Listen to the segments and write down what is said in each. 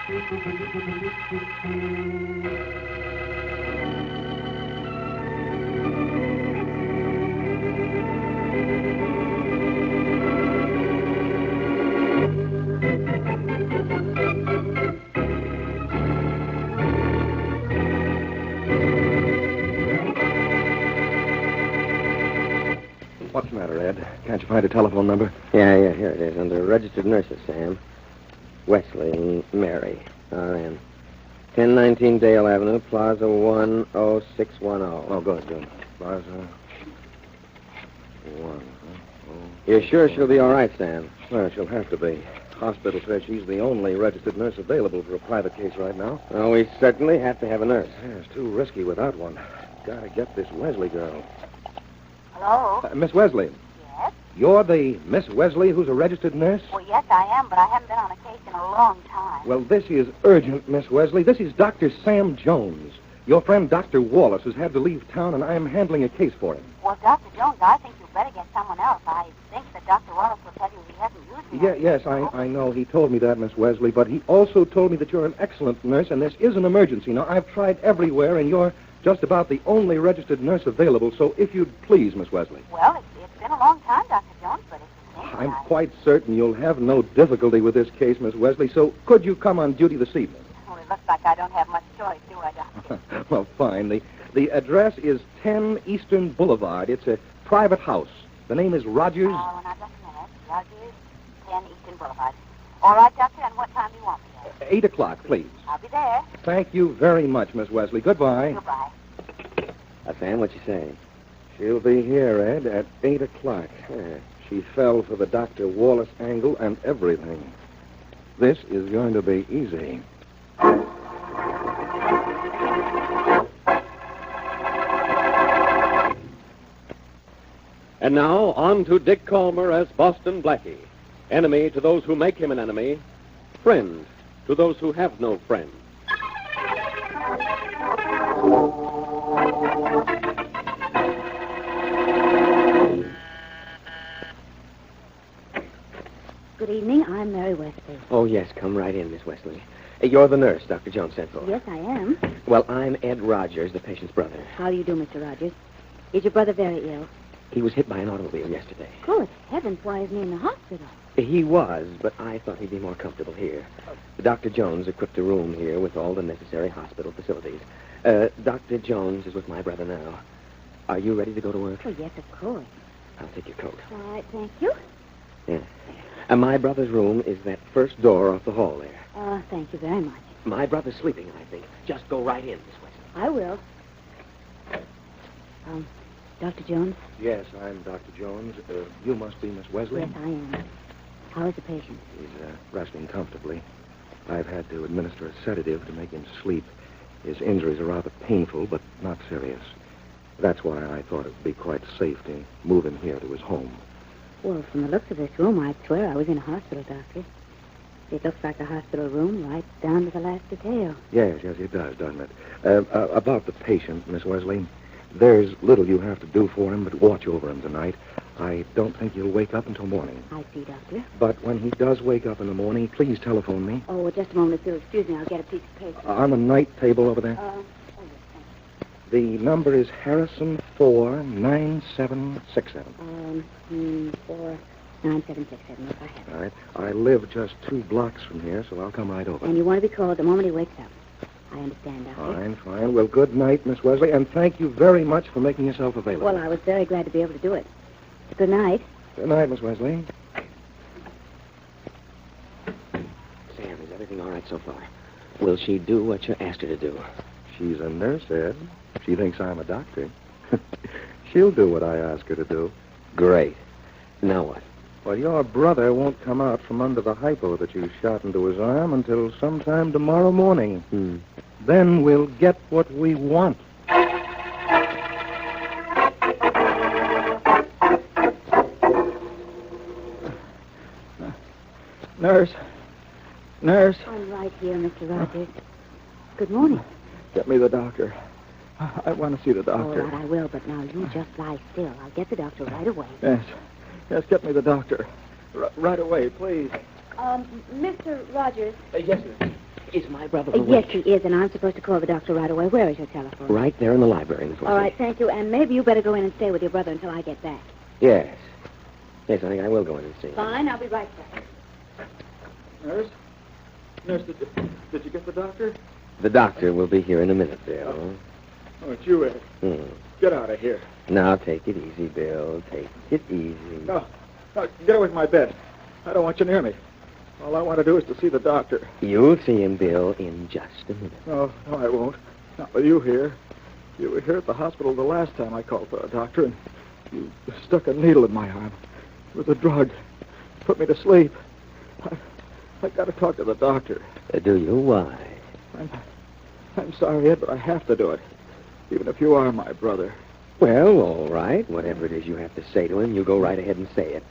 What's the matter, Ed? Can't you find a telephone number? Yeah, here it is. Under registered nurses, Sam. Wesley, Mary, RN. 1019 Dale Avenue, Plaza 10610. Oh, good. Plaza 1. You're sure she'll be all right, Sam? Well, she'll have to be. Hospital says she's the only registered nurse available for a private case right now. Well, we certainly have to have a nurse. Yeah, it's too risky without one. Gotta get this Wesley girl. Hello? Miss Wesley. Yes? You're the Miss Wesley who's a registered nurse? Well, yes, I am, but I haven't been on a case in a long time. Well, this is urgent, Miss Wesley. This is Dr. Sam Jones. Your friend, Dr. Wallace, has had to leave town, and I am handling a case for him. Well, Dr. Jones, I think you'd better get someone else. I think that Dr. Wallace will tell you he hasn't used me. Yes, I know. He told me that, Miss Wesley, but he also told me that you're an excellent nurse, and this is an emergency. Now, I've tried everywhere, and you're just about the only registered nurse available, so if you'd please, Miss Wesley. Well, it's been a long time, Dr. Jones, but it's the same. I'm quite certain you'll have no difficulty with this case, Miss Wesley, so could you come on duty this evening? Well, it looks like I don't have much choice, do I, Doctor? Well, fine. The address is 10 Eastern Boulevard. It's a private house. The name is Rogers. Oh, now, just a minute. Rogers, 10 Eastern Boulevard. All right, Doctor, and what time do you want me there? 8 o'clock, please. I'll be there. Thank you very much, Miss Wesley. Goodbye. Goodbye. Sam, what you say? She'll be here, Ed, at 8 o'clock. She fell for the Dr. Wallace angle and everything. This is going to be easy. And now, on to Dick Calmer as Boston Blackie. Enemy to those who make him an enemy. Friend to those who have no friend. Good evening. I'm Mary Wesley. Oh, yes, come right in, Miss Wesley. You're the nurse Dr. Jones sent for. Yes, I am. Well, I'm Ed Rogers, the patient's brother. How do you do, Mr. Rogers? Is your brother very ill? He was hit by an automobile yesterday. Good heavens, why isn't he in the hospital? He was, but I thought he'd be more comfortable here. Dr. Jones equipped a room here with all the necessary hospital facilities. Dr. Jones is with my brother now. Are you ready to go to work? Oh, yes, of course. I'll take your coat. All right, thank you. Yeah. My brother's room is that first door off the hall there. Thank you very much. My brother's sleeping, I think. Just go right in, Miss Wesley. I will. Dr. Jones? Yes, I'm Dr. Jones. You must be Miss Wesley? Yes, I am. How is the patient? He's resting comfortably. I've had to administer a sedative to make him sleep. His injuries are rather painful, but not serious. That's why I thought it would be quite safe to move him here to his home. Well, from the looks of this room, I'd swear I was in a hospital, Doctor. It looks like a hospital room right down to the last detail. Yes, it does, doesn't it? About the patient, Miss Wesley, there's little you have to do for him but watch over him tonight. I don't think he'll wake up until morning. I see, Doctor. But when he does wake up in the morning, please telephone me. Oh, just a moment, if you'll excuse me, I'll get a piece of paper. On the night table over there. Yes, The number is Harrison 49767. 49767. Look, I have it. All right. I live just 2 blocks from here, so I'll come right over. And you want to be called the moment he wakes up. I understand, Doctor. Fine. Well, good night, Miss Wesley, and thank you very much for making yourself available. Well, I was very glad to be able to do it. Good night. Good night, Miss Wesley. Sam, is everything all right so far? Will she do what you asked her to do? She's a nurse, Ed. She thinks I'm a doctor. She'll do what I ask her to do. Great. Now what? Well, your brother won't come out from under the hypo that you shot into his arm until sometime tomorrow morning. Then we'll get what we want. Nurse. I'm right here, Mr. Rogers. Good morning. Get me the doctor. I want to see the doctor. All right, I will, but now you just lie still. I'll get the doctor right away. Yes, get me the doctor. Right away, please. Mr. Rogers. Yes, miss. Is my brother Yes, awake? he is, and I'm supposed to call the doctor right away. Where is your telephone? Right there in the library, Miss Wesley. All right, thank you. And maybe you better go in and stay with your brother until I get back. Yes. Yes, I think I will go in and see him. Fine, I'll be right back. Nurse? Nurse, did you get the doctor? The doctor will be here in a minute, Bill. Oh, it's you, Ed. Get out of here. Now, take it easy, Bill. Take it easy. No, get away from my bed. I don't want you near me. All I want to do is to see the doctor. You'll see him, Bill, in just a minute. No, I won't. Not with you here. You were here at the hospital the last time I called for a doctor, and you stuck a needle in my arm with a drug. Put me to sleep. I've got to talk to the doctor. Do you? Why? I'm sorry, Ed, but I have to do it. Even if you are my brother. Well, all right. Whatever it is you have to say to him, you go right ahead and say it.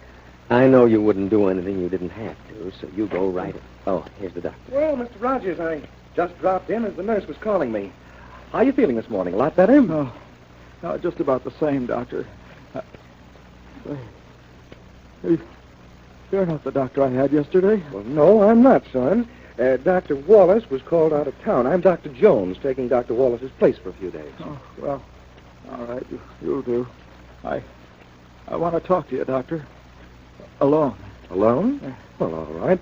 I know you wouldn't do anything you didn't have to, so you go right. Oh, here's the doctor. Well, Mr. Rogers, I just dropped in as the nurse was calling me. How are you feeling this morning? A lot better? No, just about the same, Doctor. You're not the doctor I had yesterday. Well, no, I'm not, son. Dr. Wallace was called out of town. I'm Dr. Jones, taking Dr. Wallace's place for a few days. Oh, well, all right, you'll do. I want to talk to you, Doctor. Alone. Alone? Well, all right.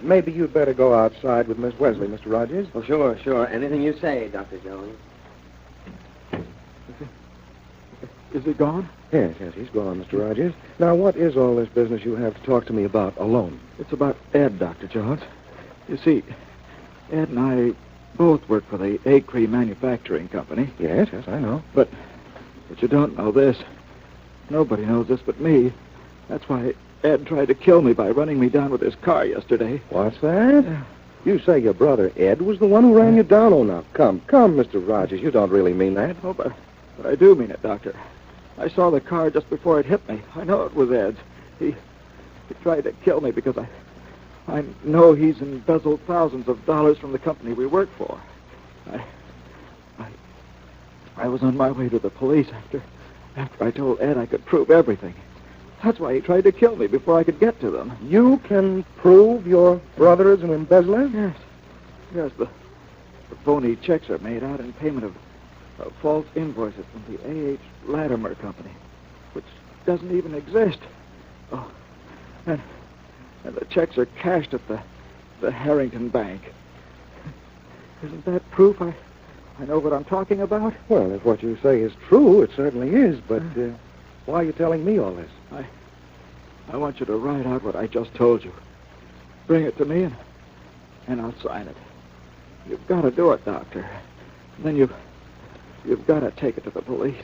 Maybe you'd better go outside with Miss Wesley, Mr. Rogers. Oh, sure. Anything you say, Dr. Jones. Is he gone? Yes, he's gone, Mr. Rogers. Now, what is all this business you have to talk to me about alone? It's about Ed, Dr. Jones. You see, Ed and I both work for the Acre Manufacturing Company. Yes, I know. But you don't know this. Nobody knows this but me. That's why Ed tried to kill me by running me down with his car yesterday. What's that? Yeah. You say your brother Ed was the one who ran you down? Oh, now, come, Mr. Rogers. You don't really mean that. Oh, but I do mean it, Doctor. I saw the car just before it hit me. I know it was Ed's. He tried to kill me because I know he's embezzled thousands of dollars from the company we work for. I was on my way to the police after I told Ed I could prove everything. That's why he tried to kill me before I could get to them. You can prove your brother is an embezzler? Yes, the phony checks are made out in payment of false invoices from the A.H. Latimer Company, which doesn't even exist. Oh, and the checks are cashed at the Harrington Bank. Isn't that proof I know what I'm talking about? Well, if what you say is true, it certainly is, but why are you telling me all this? I want you to write out what I just told you. Bring it to me, and I'll sign it. You've got to do it, Doctor. Then you've got to take it to the police.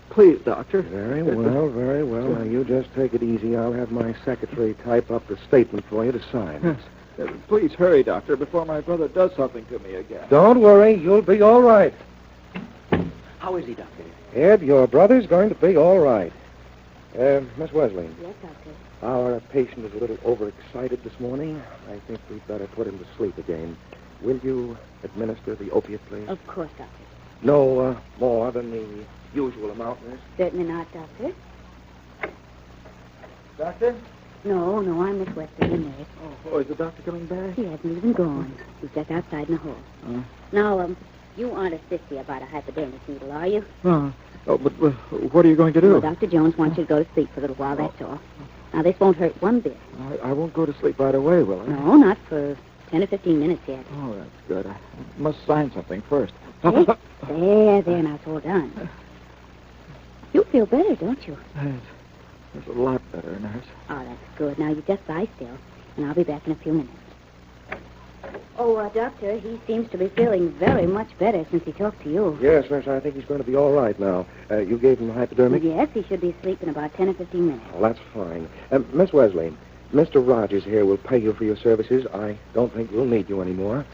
Please, Doctor. Very well. Now, you just take it easy. I'll have my secretary type up the statement for you to sign. Please hurry, Doctor, before my brother does something to me again. Don't worry. You'll be all right. How is he, Doctor? Ed, your brother's going to be all right. Miss Wesley. Yes, Doctor. Our patient is a little overexcited this morning. I think we'd better put him to sleep again. Will you administer the opiate, please? Of course, Doctor. No more than the usual amount, miss? Certainly not, Doctor. Doctor? No, I'm Miss Wesley, the nurse. Oh, is the doctor coming back? He hasn't even gone. He's just outside in the hall. Now, you aren't a sissy about a hypodermic needle, are you? No. Oh, but what are you going to do? Well, Dr. Jones wants you to go to sleep for a little while, that's all. Now, this won't hurt one bit. I won't go to sleep right away, will I? No, not for 10 or 15 minutes yet. Oh, that's good. I must sign something first. Hey, there, now it's all done. You feel better, don't you? That's a lot better, nurse. Oh, that's good. Now, you just lie still, and I'll be back in a few minutes. Oh, Doctor, he seems to be feeling very much better since he talked to you. Yes, miss, I think he's going to be all right now. You gave him a hypodermic? Yes, he should be asleep in about 10 or 15 minutes. Oh, that's fine. Miss Wesley, Mr. Rogers here will pay you for your services. I don't think we'll need you anymore.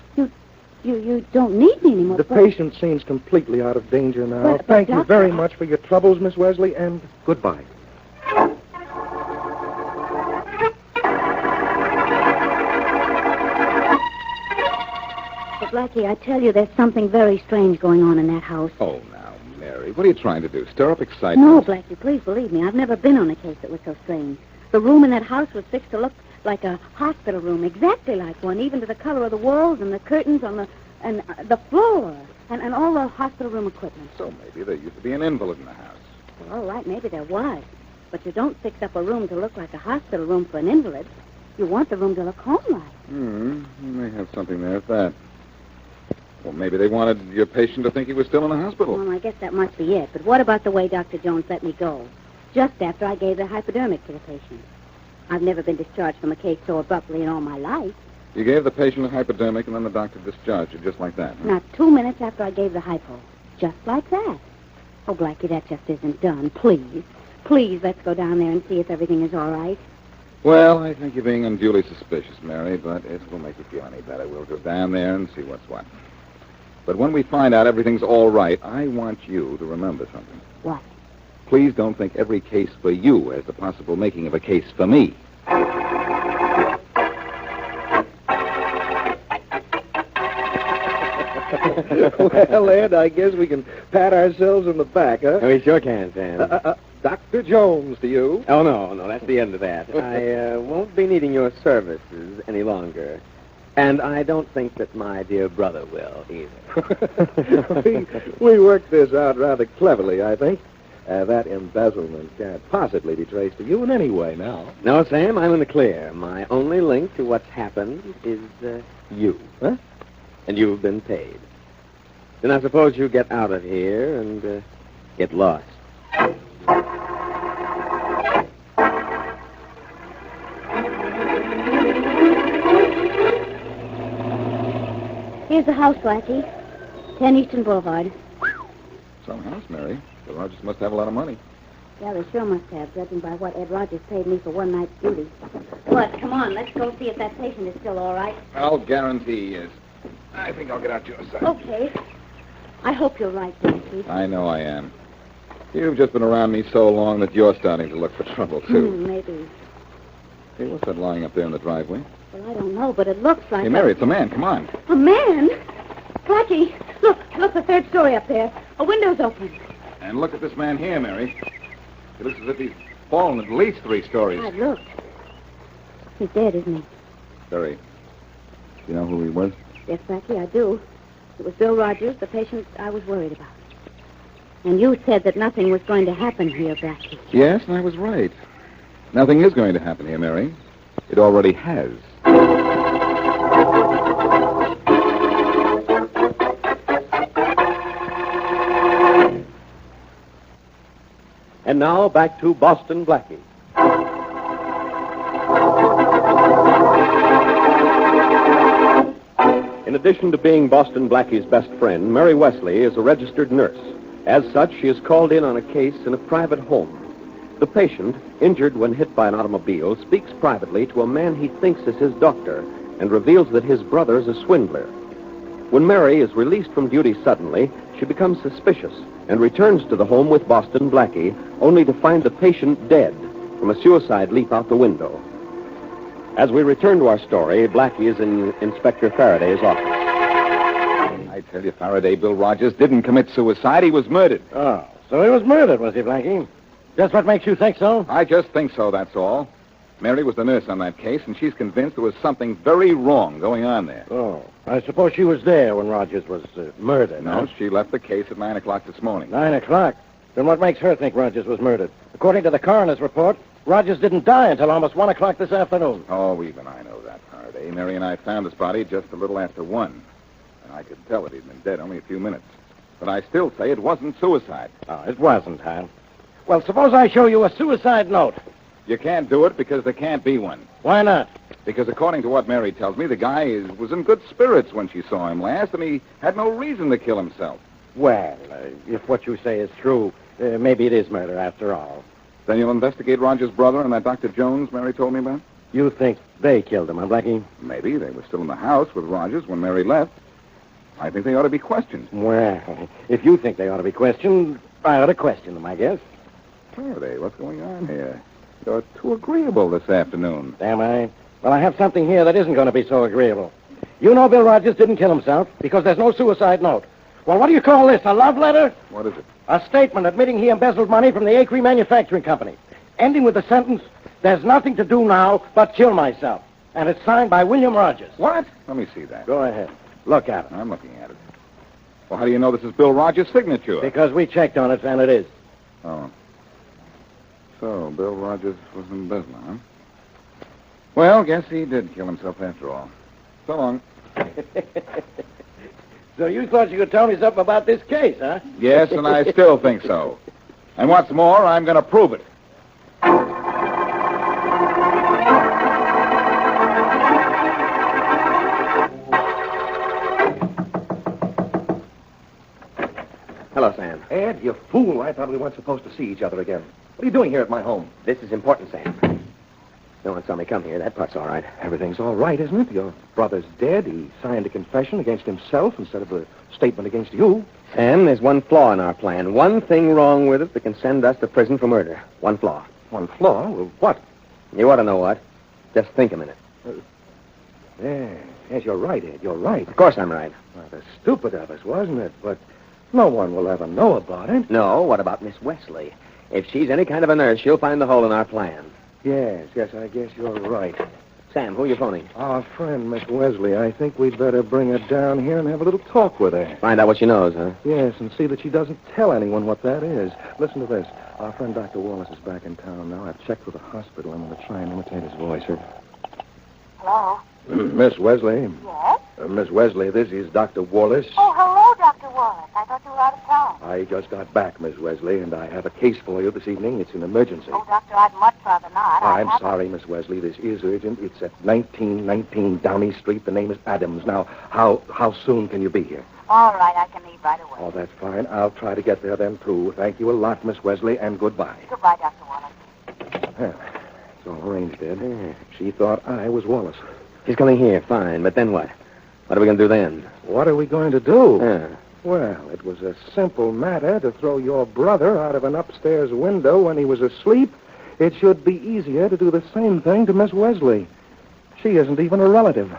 You don't need me anymore. The patient seems completely out of danger now. But, Thank you Doctor, very much for your troubles, Miss Wesley, and goodbye. But, Blackie, I tell you, there's something very strange going on in that house. Oh, now, Mary, what are you trying to do? Stir up excitement? No, Blackie, please believe me. I've never been on a case that was so strange. The room in that house was fixed to look like a hospital room, exactly like one, even to the color of the walls and the curtains on the floor, and all the hospital room equipment. So maybe there used to be an invalid in the house. Well, all right, maybe there was. But you don't fix up a room to look like a hospital room for an invalid. You want the room to look home-like. You may have something there at that. Well, maybe they wanted your patient to think he was still in the hospital. Well, I guess that must be it. But what about the way Dr. Jones let me go? Just after I gave the hypodermic to the patient. I've never been discharged from a case so abruptly in all my life. You gave the patient a hypodermic, and then the doctor discharged you just like that, huh? Not 2 minutes after I gave the hypo. Just like that. Oh, Blackie, that just isn't done. Please. Please, let's go down there and see if everything is all right. Well, I think you're being unduly suspicious, Mary, but it will make you feel any better. We'll go down there and see what's what. But when we find out everything's all right, I want you to remember something. What? Please don't think every case for you has the possible making of a case for me. Well, Ed, I guess we can pat ourselves on the back, huh? We sure can, Sam. Dr. Jones to you. Oh, no, that's the end of that. I won't be needing your services any longer. And I don't think that my dear brother will, either. we worked this out rather cleverly, I think. That embezzlement can't possibly be traced to you in any way now. No, Sam, I'm in the clear. My only link to what's happened is you. Huh? And you've been paid. Then I suppose you get out of here and get lost. Here's the house, Blackie. 10 Eastern Boulevard. Some house, Mary. The Rogers must have a lot of money. Yeah, they sure must have, judging by what Ed Rogers paid me for one night's duty. What? Come on, let's go see if that patient is still all right. I'll guarantee he is. I think I'll get out your side. Okay. I hope you're right, Blackie. I know I am. You've just been around me so long that you're starting to look for trouble, too. Maybe. Hey, what's that lying up there in the driveway? Well, I don't know, but it looks like Hey, Mary, it's a man. Come on. A man? Blackie, look, the third story up there. A window's open. And look at this man here, Mary. He looks as if he's fallen at least 3 stories. I looked. He's dead, isn't he? Barry, you know who he was? Yes, Blackie, I do. It was Bill Rogers, the patient I was worried about. And you said that nothing was going to happen here, Blackie. Yes, and I was right. Nothing is going to happen here, Mary. It already has. And now back to Boston Blackie. In addition to being Boston Blackie's best friend, Mary Wesley is a registered nurse. As such, she is called in on a case in a private home. The patient, injured when hit by an automobile, speaks privately to a man he thinks is his doctor and reveals that his brother is a swindler. When Mary is released from duty suddenly, she becomes suspicious and returns to the home with Boston Blackie, only to find the patient dead from a suicide leap out the window. As we return to our story, Blackie is in Inspector Faraday's office. I tell you, Faraday, Bill Rogers didn't commit suicide. He was murdered. Oh, so he was murdered, was he, Blackie? Just what makes you think so? I just think so, that's all. Mary was the nurse on that case, and she's convinced there was something very wrong going on there. Oh, I suppose she was there when Rogers was murdered. No, huh? she left the case at 9 o'clock this morning. 9 o'clock? Then what makes her think Rogers was murdered? According to the coroner's report, Rogers didn't die until almost 1 o'clock this afternoon. Oh, even I know that, Faraday. Mary and I found his body just a little after 1. And I could tell that he'd been dead only a few minutes. But I still say it wasn't suicide. Oh, it wasn't, huh? Well, suppose I show you a suicide note. You can't do it because there can't be one. Why not? Because according to what Mary tells me, the guy was in good spirits when she saw him last, and he had no reason to kill himself. Well, if what you say is true, maybe it is murder after all. Then you'll investigate Roger's brother and that Dr. Jones Mary told me about? You think they killed him, huh, Blackie? Maybe. They were still in the house with Rogers when Mary left. I think they ought to be questioned. Well, if you think they ought to be questioned, I ought to question them, I guess. Faraday, what's going on here? You're too agreeable this afternoon. Am I? Well, I have something here that isn't going to be so agreeable. You know Bill Rogers didn't kill himself because there's no suicide note. Well, what do you call this, a love letter? What is it? A statement admitting he embezzled money from the Acre Manufacturing Company, ending with the sentence, There's nothing to do now but kill myself. And it's signed by William Rogers. What? Let me see that. Go ahead. Look at it. I'm looking at it. Well, how do you know this is Bill Rogers' signature? Because we checked on it, and it is. Oh. So, Bill Rogers was embezzler, huh? Well, guess he did kill himself after all. So long. So you thought you could tell me something about this case, huh? Yes, and I still think so. And what's more, I'm going to prove it. Hello, Sam. Ed, you fool. I thought we weren't supposed to see each other again. What are you doing here at my home? This is important, Sam. No one saw me come here. That part's all right. Everything's all right, isn't it? Your brother's dead. He signed a confession against himself instead of a statement against you. Sam, there's one flaw in our plan. One thing wrong with it that can send us to prison for murder. One flaw. One flaw? Well, what? You ought to know what. Just think a minute. Yes, you're right, Ed. You're right. Of course I'm right. Rather stupid of us, wasn't it? But no one will ever know about it. No, what about Miss Wesley? If she's any kind of a nurse, she'll find the hole in our plan. Yes, I guess you're right. Sam, who are you phoning? Our friend, Miss Wesley. I think we'd better bring her down here and have a little talk with her. Find out what she knows, huh? Yes, and see that she doesn't tell anyone what that is. Listen to this. Our friend Dr. Wallace is back in town now. I've checked with the hospital. I'm going to try and imitate his voice. Hello? Miss Wesley. Yes? Miss Wesley, this is Dr. Wallace. Oh, hello, Dr. Wallace. I thought you were out of town. I just got back, Miss Wesley, and I have a case for you this evening. It's an emergency. Oh, Doctor, I'd much rather not. I'm sorry, Miss Wesley. This is urgent. It's at 1919 Downey Street. The name is Adams. Now, how soon can you be here? All right, I can leave right away. Oh, that's fine. I'll try to get there then, too. Thank you a lot, Miss Wesley, and goodbye. Goodbye, Dr. Wallace. Well, it's all arranged, Ed. She thought I was Wallace. She's coming here, fine. But then what? What are we going to do then? What are we going to do? Yeah. Well, it was a simple matter to throw your brother out of an upstairs window when he was asleep. It should be easier to do the same thing to Miss Wesley. She isn't even a relative.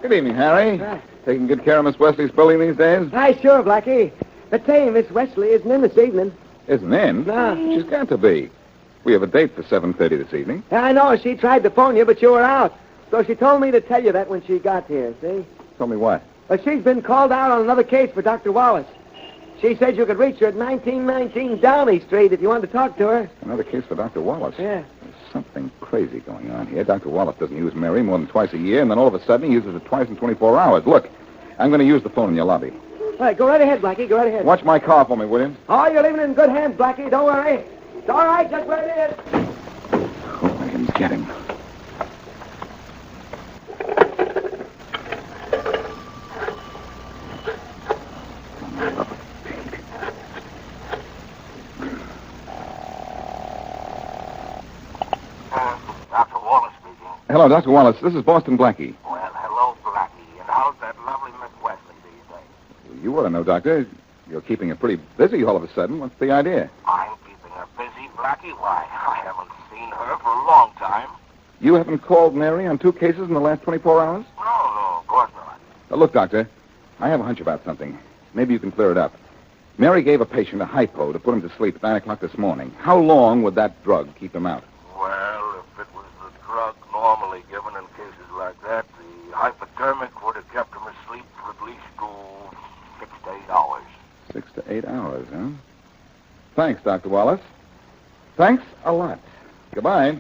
Good evening, Harry. Taking good care of Miss Wesley's building these days? Hi, sure, Blackie. But say, Miss Wesley isn't in this evening. Isn't in? No. She's got to be. We have a date for 7:30 this evening. I know, she tried to phone you, but you were out. So she told me to tell you that when she got here, see? Tell me what? But she's been called out on another case for Dr. Wallace. She said you could reach her at 1919 Downey Street if you wanted to talk to her. Another case for Dr. Wallace. Yeah. There's something crazy going on here. Dr. Wallace doesn't use Mary more than twice a year, and then all of a sudden he uses it twice in 24 hours. Look, I'm going to use the phone in your lobby. All right, go right ahead, Blackie. Go right ahead. Watch my car for me, will you? Oh, you're leaving it in good hands, Blackie. Don't worry. It's all right, just where it is. Oh, I can get him. Dr. Wallace speaking. Hello, Dr. Wallace. This is Boston Blackie. Well, hello, Blackie. And how's that lovely Miss Wesley these days? You ought to know, Doctor. You're keeping her pretty busy all of a sudden. What's the idea? I'm keeping her busy, Blackie. Why, I haven't seen her for a long time. You haven't called Mary on 2 cases in the last 24 hours? No, of course not. Look, Doctor, I have a hunch about something. Maybe you can clear it up. Mary gave a patient a hypo to put him to sleep at 9 o'clock this morning. How long would that drug keep him out? Well, if it was the drug normally given in cases like that, the hypodermic would have kept him asleep for at least 6 to 8 hours. 6 to 8 hours, huh? Thanks, Dr. Wallace. Thanks a lot. Goodbye.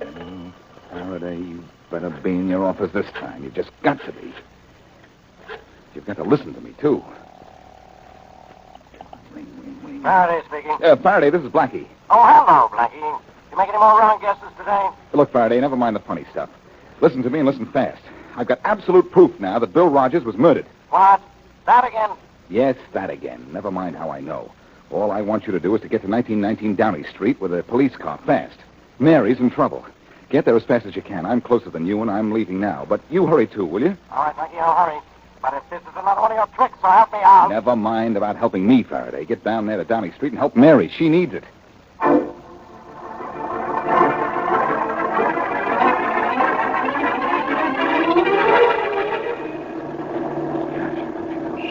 Oh, Faraday, you better be in your office this time. You've just got to be. You've got to listen to me, too. Ring, ring, ring. Faraday speaking. Faraday, this is Blackie. Oh, hello, Blackie. You make any more round guesses today? Look, Faraday, never mind the funny stuff. Listen to me and listen fast. I've got absolute proof now that Bill Rogers was murdered. What? That again? Yes, that again. Never mind how I know. All I want you to do is to get to 1919 Downey Street with a police car, fast. Mary's in trouble. Get there as fast as you can. I'm closer than you, and I'm leaving now. But you hurry, too, will you? All right, Blackie, I'll hurry. But if this is another one of your tricks, so help me out. Never mind about helping me, Faraday. Get down there to Downey Street and help Mary. She needs it.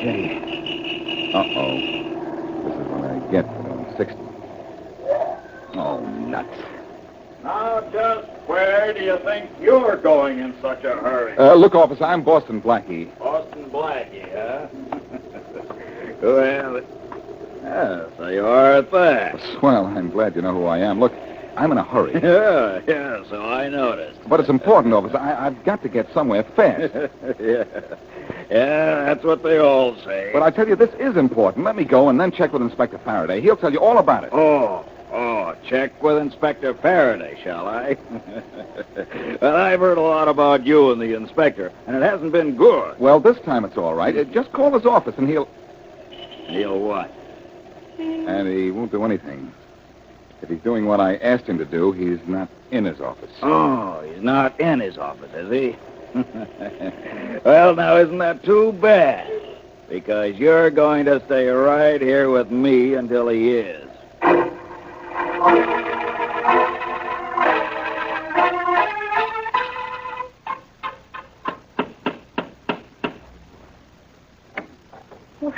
Okay. Uh-oh. This is what I get for doing 60. Oh, nuts. Now, just where do you think you're going in such a hurry? Look, officer, I'm Boston Blackie. Boston Blackie, huh? Well, so you are at that. Swell, I'm glad you know who I am. Look, I'm in a hurry. Yeah, so I noticed. But it's important, officer. I've got to get somewhere fast. Yeah, that's what they all say. But I tell you, this is important. Let me go and then check with Inspector Faraday. He'll tell you all about it. Oh, check with Inspector Faraday, shall I? Well, I've heard a lot about you and the inspector, and it hasn't been good. Well, this time it's all right. Just call his office and he'll... He'll what? And he won't do anything. If he's doing what I asked him to do, he's not in his office. Oh, he's not in his office, is he? Well, now, isn't that too bad? Because you're going to stay right here with me until he is.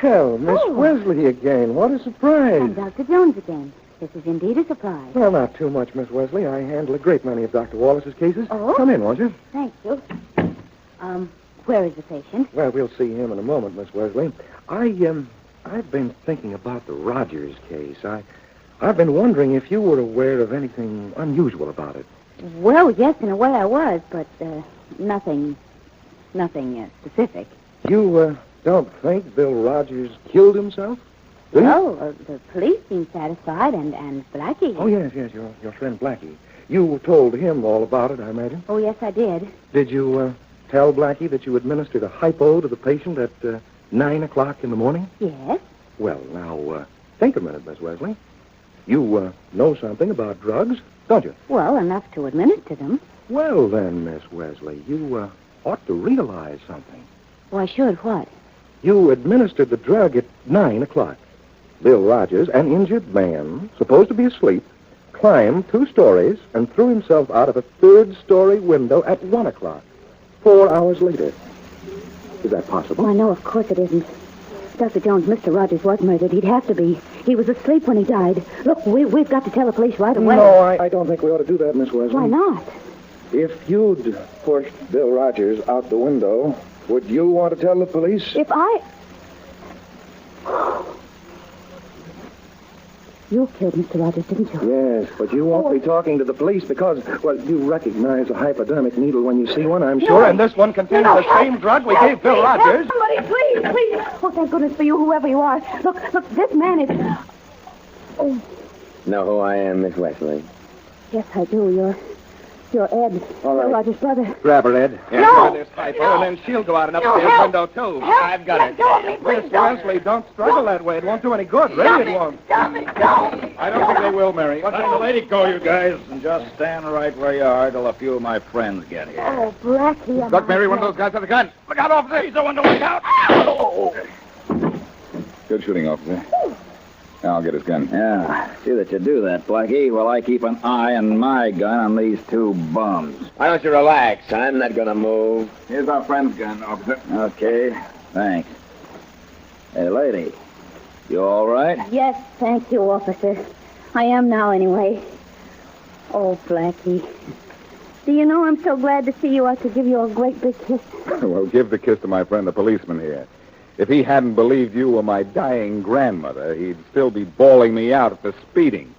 Well, Miss Wesley again. What a surprise. And Dr. Jones again. This is indeed a surprise. Well, not too much, Miss Wesley. I handle a great many of Dr. Wallace's cases. Oh? Come in, won't you? Thank you. Where is the patient? Well, we'll see him in a moment, Miss Wesley. I've been thinking about the Rogers case. I've been wondering if you were aware of anything unusual about it. Well, yes, in a way I was, but nothing specific. You don't think Bill Rogers killed himself? Do you? Well, the police seem satisfied, and Blackie. Oh, yes, your friend Blackie. You told him all about it, I imagine. Oh, yes, I did. Did you tell Blackie that you administered a hypo to the patient at 9 o'clock in the morning? Yes. Well, now, think a minute, Miss Wesley. You know something about drugs, don't you? Well, enough to administer them. Well, then, Miss Wesley, you ought to realize something. Why should what? You administered the drug at 9 o'clock. Bill Rogers, an injured man, supposed to be asleep, climbed 2 stories and threw himself out of a 3rd-story window at 1 o'clock, 4 hours later. Is that possible? Why, no, of course it isn't. Dr. Jones, Mr. Rogers was murdered. He'd have to be. He was asleep when he died. Look, we've got to tell the police right away. No, I don't think we ought to do that, Miss Wesley. Why not? If you'd pushed Bill Rogers out the window, would you want to tell the police? If I... You killed Mr. Rogers, didn't you? Yes, but you won't be talking to the police because, well, you recognize a hypodermic needle when you see one, I'm sure. No. And this one contains the same drug we gave Bill Rogers. Somebody, please. Oh, thank goodness for you, whoever you are. Look, this man is... Oh, Know who I am, Miss Wesley? yes, I do. You're Ed. All right. Bill Rogers' brother. Grab her, Ed. No! This hypo, and then she'll go out an upstairs help! window, too. Help! I've got Let it. go of me, please, Miss don't. Wesley, don't struggle that way. It won't do any good. Really, it won't. Stop it, don't. I don't think they will, Mary. Let the lady go, you guys, and just stand right where you are till a few of my friends get here. Oh, Blackie. Look, Mary, one of those guys has a gun. Look out, officer. He's the one to look out. Good shooting, officer. Now I'll get his gun. Yeah, see that you do that, Blackie, while I keep an eye on my gun on these 2 bums. Why don't you relax? I'm not going to move. Here's our friend's gun, officer. Okay, thanks. Hey, lady, you all right? Yes, thank you, officer. I am now, anyway. Oh, Blackie. Do you know I'm so glad to see you, I could give you a great big kiss. Well, give the kiss to my friend, the policeman here. If he hadn't believed you were my dying grandmother, he'd still be bawling me out at the speeding.